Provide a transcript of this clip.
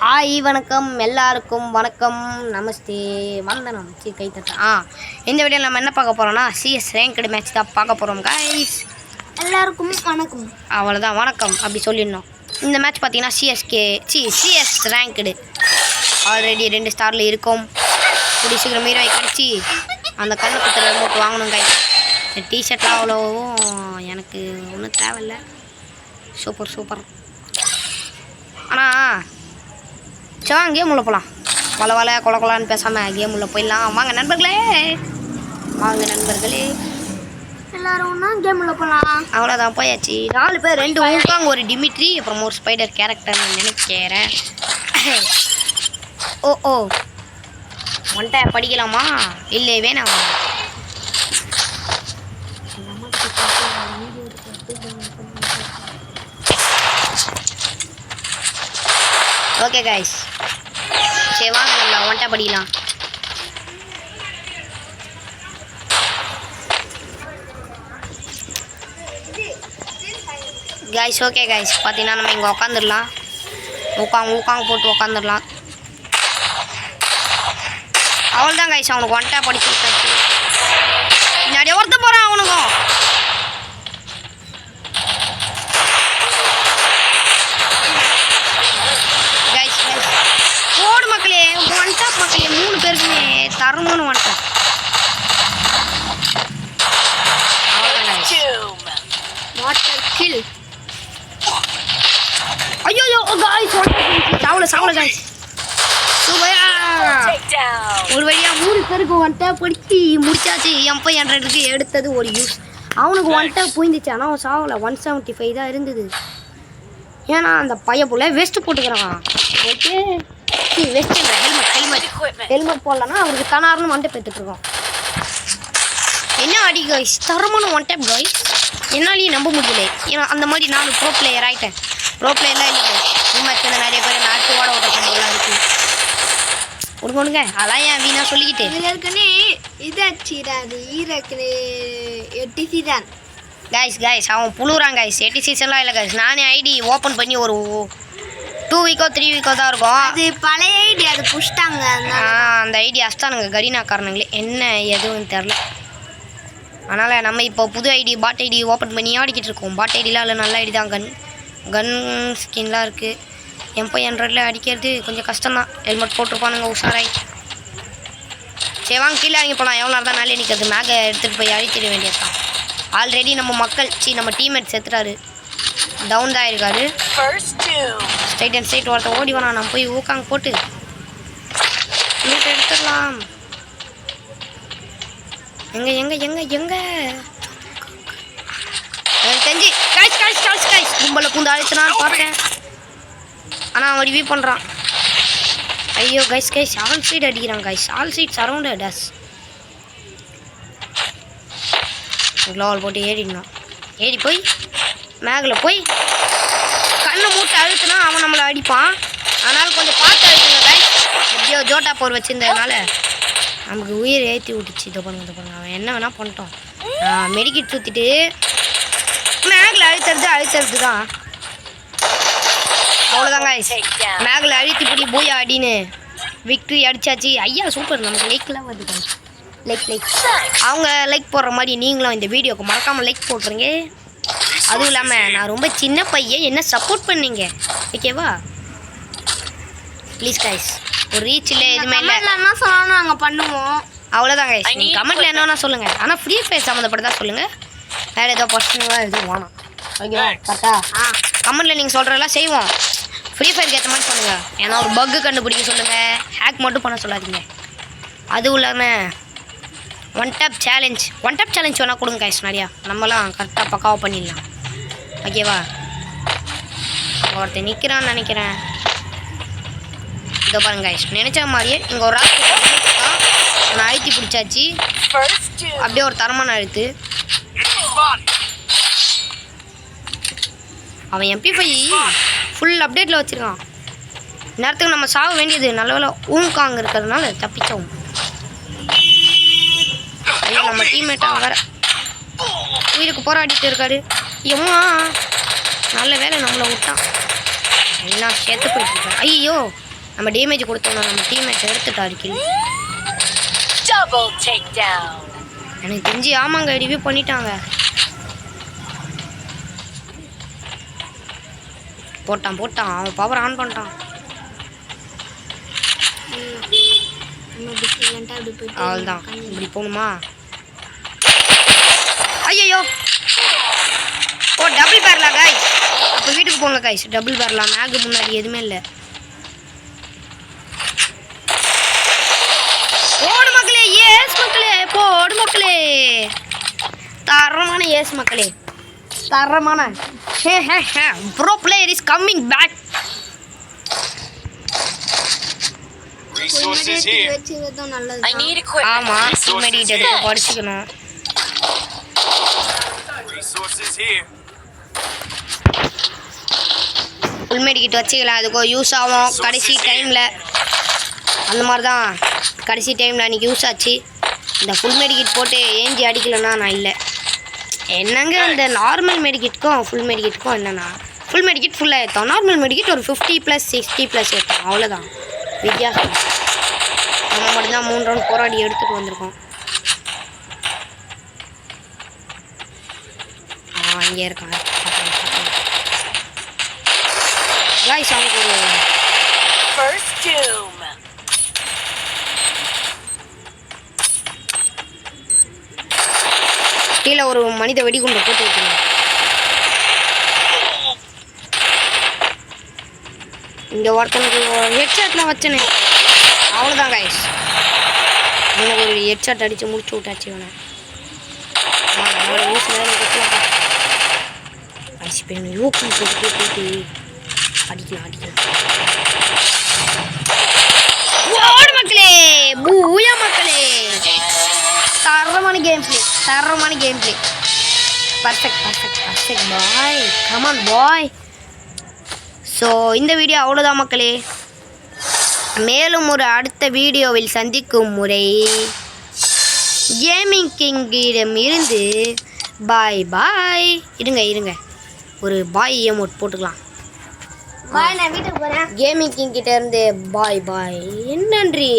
Hi வணக்கம் எல்லாருக்கும் வணக்கம் நமஸ்தே வந்தனம் கை தட்ட இந்த வீடியோவில் நம்ம என்ன பார்க்க போகிறோம்னா சிஎஸ் ரேங்க்டு மேட்ச் தான் பார்க்க போகிறோம் கைஸ். எல்லாருக்கும் வணக்கம். அவ்வளோதான் வணக்கம் அப்படி சொல்லிடணும். இந்த மேட்ச் பார்த்தீங்கன்னா சிஎஸ் ரேங்க்டு ஆல்ரெடி 2 ஸ்டாரில் இருக்கும். கூடிய சீக்கிரம் மீறவை கிடச்சி அந்த கண்ணு குத்துற ரிமோட் வாங்கணும் கைஸ். டிஷர்ட்லாம் அவ்வளோவும் எனக்கு ஒன்றும் தேவையில்லை. சூப்பர் ஆனால் சரி கேம் உள்ள போகலாம். வள கொலான்னு பேசாமல் கேம் உள்ள போயிடலாம். வாங்க நண்பர்களே எல்லாரும் கேம் உள்ள போகலாம். அவ்வளோதான் போயாச்சு. 4 பேர் 2 ஊக்காங்க ஒரு டிமிட்ரி அப்புறம் ஒரு ஸ்பைடர் கேரக்டர்னு நினைக்கிறேன். ஓ ஒன்ட்ட படிக்கலாமா இல்லை வேணாம்? ஓகே கைஸ் சரி வாங்க நம்ம ஒன்ட்டா படிக்கலாம். கைஸ் ஓகே கைஸ் பார்த்தீங்கன்னா நம்ம இங்கே உட்காந்துடலாம். ஊக்காங்க போட்டு உட்காந்துடலாம். அவள்தான் கைஸ் அவனுக்கு ஒன்ட்டா படிச்சு விட்டாச்சு. பின்னாடி ஒருத்த போகிறான் அவனுக்கும். மக்களே 3 பேருக்குமே தரமான வந்துட்டேன். ஐயோ சாவல கைஸ். ஒரு வழியா 3 பேருக்கு வந்துட்டா படிச்சு முடிச்சாச்சு. MP100க்கு எடுத்தது ஒரு யூஸ். அவனுக்கு வந்துட்டா போயிருந்துச்சு. ஆனால் அவன் சாவல. 175 தான் இருந்தது. ஏன்னா அந்த பையன் போல வெஸ்ட் போட்டுக்கிறான். ஓகே வெஸ்ட் ஹெல்மெட் போடலன்னா அவருக்கு தனார்னு ஒன் டேப் எடுத்துட்ருக்கோம். என்ன அடி கைஸ் தரமான ஒன் டேப் கைஸ். என்னாலேயும் நம்ப முடியல. ஏன்னா அந்த மாதிரி நான் ப்ரோ பிளேயர் ஆகிட்டேன். ப்ரோ பிளேயர்லாம் இல்லை மேட்ச் வந்து நிறைய பேர் நாட்டு ஓட்ட கொண்டுலாம் இருக்குது. கொடுங்க அதெல்லாம் ஏன் வீணா சொல்லிக்கிட்டு ஏற்கனவே இதாச்சிடாது ஈரக்கு 8 சீசன் கைஸ் அவன் புழுறான் கைஸ். 8 சீசன்லாம் இல்லை கைஸ். நானே ஐடி ஓப்பன் பண்ணி ஒரு 2 வீக்கோ 3 வீக்கோ தான் இருக்கும். அது பழைய ஐடி, அது புஷ்டாங்க. அந்த ஐடி அஸ்தானுங்க கடினாக்காரனுங்களே என்ன எதுவும் தெரில. அதனால் நம்ம இப்போ புது ஐடி பாட் ஐடி ஓப்பன் பண்ணி ஆடிக்கிட்டு இருக்கோம். பாட் ஐடிலாம் இல்லை நல்ல ஐடி தான். கன் ஸ்கின்லாம் இருக்குது. MP100 அடிக்கிறது கொஞ்சம் கஷ்டம்தான். ஹெல்மெட் போட்டிருப்பானுங்க உஷாராய். சரி வாங்க கீழே இறங்கி போகலாம். எவ்வளோ நேரம் தான் மேலே நிற்கிறது. மேகை எடுத்துகிட்டு போய் அழித்திட வேண்டியதுதான். ஆல்ரெடி நம்ம டீம்மேட் செத்துறாரு. டவுன் தான் இருக்காரு. ஸ்ட்ரைட் ஒருத்த ஓடி வேணாம். நம்ம போய் ஊக்காங்க போட்டு எடுத்துடலாம். எங்க எனக்கு தெரிஞ்சு கைஸ் கும்பலை பூந்து அழைச்சினான்னு பார்த்தேன். ஆனால் அவன் ரிவ்யூ பண்ணுறான். ஐயோ கைஸ் ஆல் சைட் அடிக்கிறான் guys. All side surrounded us. க்ளோவல் போட்டு ஏறிடணும். ஏறி போய் மேகில் போய் கண்ணை மூட்டை அழுத்துனா அவன் நம்மளை அடிப்பான். அதனால் கொஞ்சம் பார்த்து அழுத்துங்க கைஸ். எப்படியோ ஜோட்டா போர் வச்சுருந்ததுனால நமக்கு உயிர் ஏற்றி விட்டுச்சு. இதை பண்ணுங்க அவன் என்ன வேணால் பண்ணிட்டோம். மெடிக்கிட் சுற்றிட்டு மேகில் அழுத்துறது தான். அவ்வளோதான் கைஸ். மேகில் அழுத்திப்படி போய் அடின்னு விக்ட்ரி அடித்தாச்சு. ஐயா சூப்பர். நமக்கு லைக்லாம் வருது. லைக் அவங்க லைக் போடுற மாதிரி நீங்களும் இந்த வீடியோக்கு மறக்காமல் லைக் போட்டுருங்க. அதுவும் இல்லாமல் நான் ரொம்ப சின்ன பையன், என்ன சப்போர்ட் பண்ணீங்க ஓகேவா? Please guys. ஒரு ரீச் இல்லை எதுவுமே இல்லை. என்ன சொல்லணும் நாங்கள் பண்ணுவோம். அவ்வளோதான் கைஸ். நீங்கள் கமெண்ட்டில் என்னன்னா சொல்லுங்கள். ஆனால் ஃப்ரீ ஃபயர் சம்மந்தப்பட்டதா சொல்லுங்கள். வேறு ஏதோ பர்சனலாக எதுவும் வேணாம் ஓகேவா? கரெக்டா கமெண்ட்டில் நீங்கள் சொல்கிறதெல்லாம் செய்வோம். ஃப்ரீ ஃபயருக்கு ஏற்ற மாதிரி சொல்லுங்கள். ஏன்னா ஒரு பக்கு கண்டுபிடிக்க சொல்லுங்கள். ஹேக் மட்டும் பண்ண சொல்லாதீங்க. அதுவும் இல்லாமல் ஒன் டேப் சேலஞ்ச் வேணால் கொடுங்க கைஸ். நிறையா நம்மலாம் கரெக்டாக பக்காவாக பண்ணிடலாம் ஓகேவா? ஒருத்தர் நிற்கிறான்னு நினைக்கிறேன். இதோ பாருங்க கைஸ். நினச்ச மாதிரியே இங்கே ஒரு நான் அழுத்தி பிடிச்சாச்சு. அப்படியே ஒரு தரமான அழுத்து. அவன் MP5 ஃபுல் அப்டேட்டில் வச்சுருக்கான். நேரத்துக்கு நம்ம சாக வேண்டியது. நல்ல வேலை ஊங்காங்க இருக்கிறதுனால தப்பிச்சோம். ஐயோ நம்ம டீம்மேட்டாக வேறு உயிருக்கு போராடிட்டு இருக்காரு. எம்மா நல்ல வேலை நம்மளை விட்டான். எல்லாம் சேர்த்து போயிட்டு ஐயோ நம்ம டேமேஜ் கொடுத்தோம்னா நம்ம டீம்மேட் எடுத்துட்டாரு கில். Double takedown. எனக்கு தெரிஞ்சு ஆமாங்க ரிவ்யூ பண்ணிட்டாங்க. போட்டான் அவன் பவர் ஆன் பண்ணிட்டான். அவ்வளோதான். இப்படி போகணுமா? ஐயோ ஓ டபுள் பேரலா கைஸ். அப்போ வீட்டுக்கு போங்க கைஸ். டபுள் பேரலா மேகு முன்னாடி எதுவுமே இல்லை. போடு மக்களே, ஏஸ் மக்களே, போடு மக்களே. தரமான ஏஸ் மக்களே, தரமான. Pro player is coming back. Resources here. I need equipment. ஆமா மெடிட் எடுத்து படிச்சுக்கணும். Resources here. ஃபுல் மெடிக்கிட் வச்சுக்கலாம், அதுக்கு யூஸ் ஆகும் கடைசி டைமில். அந்த மாதிரி தான் கடைசி டைமில் அன்றைக்கி யூஸ் ஆச்சு. இந்த ஃபுல் மெடிக்கிட் போட்டு ஏஞ்சி அடிக்கலைன்னா நான் இல்லை. என்னங்க அந்த நார்மல் மெடிக்கிட்டுக்கும் ஃபுல் மெடிக்கிட்டுக்கும் என்னென்னா, ஃபுல் மெடிக்கிட் ஃபுல்லாக ஏற்றோம், நார்மல் மெடிக்கிட் ஒரு 50+, 60+ ஏற்றோம், அவ்வளோதான் வித்தியாசம். நம்ம மட்டும்தான் 3 ரவுண்ட் போராடி எடுத்துகிட்டு வந்திருக்கோம். இங்கே இருக்கான் கைஸ். அவனுக்கு ஒரு First doom. கீழே ஒரு மனித வெடிகுண்டை போட்டு வைக்கணும். இந்த ஒருத்தனுக்கு ஹெட்ஷாட்லாம் வச்சனே, அவ்வளோதான் கைஸ். எனக்கு ஒரு ஹெட்ஷாட் அடித்து முடிச்சு விட்டாச்சு இவனை. இப்போ என்ன யூக்கம் போட்டு அடிக்கலாம். ஓடு மக்களே, பூயா மக்களே. தரமான game play. Perfect boy. Come on boy. So இந்த வீடியோ அவ்வளோதான் மக்களே. மேலும் ஒரு அடுத்த வீடியோவில் சந்திக்கும் முறை கேமிங் கிங்கிடம் இருந்து பாய். இருங்க ஒரு பாய் எமோட் போட்டுக்கலாம். நான் வீட்டுக்கு போறேன். கேமிங் கிங் கிட்ட இருந்து பாய். நன்றி.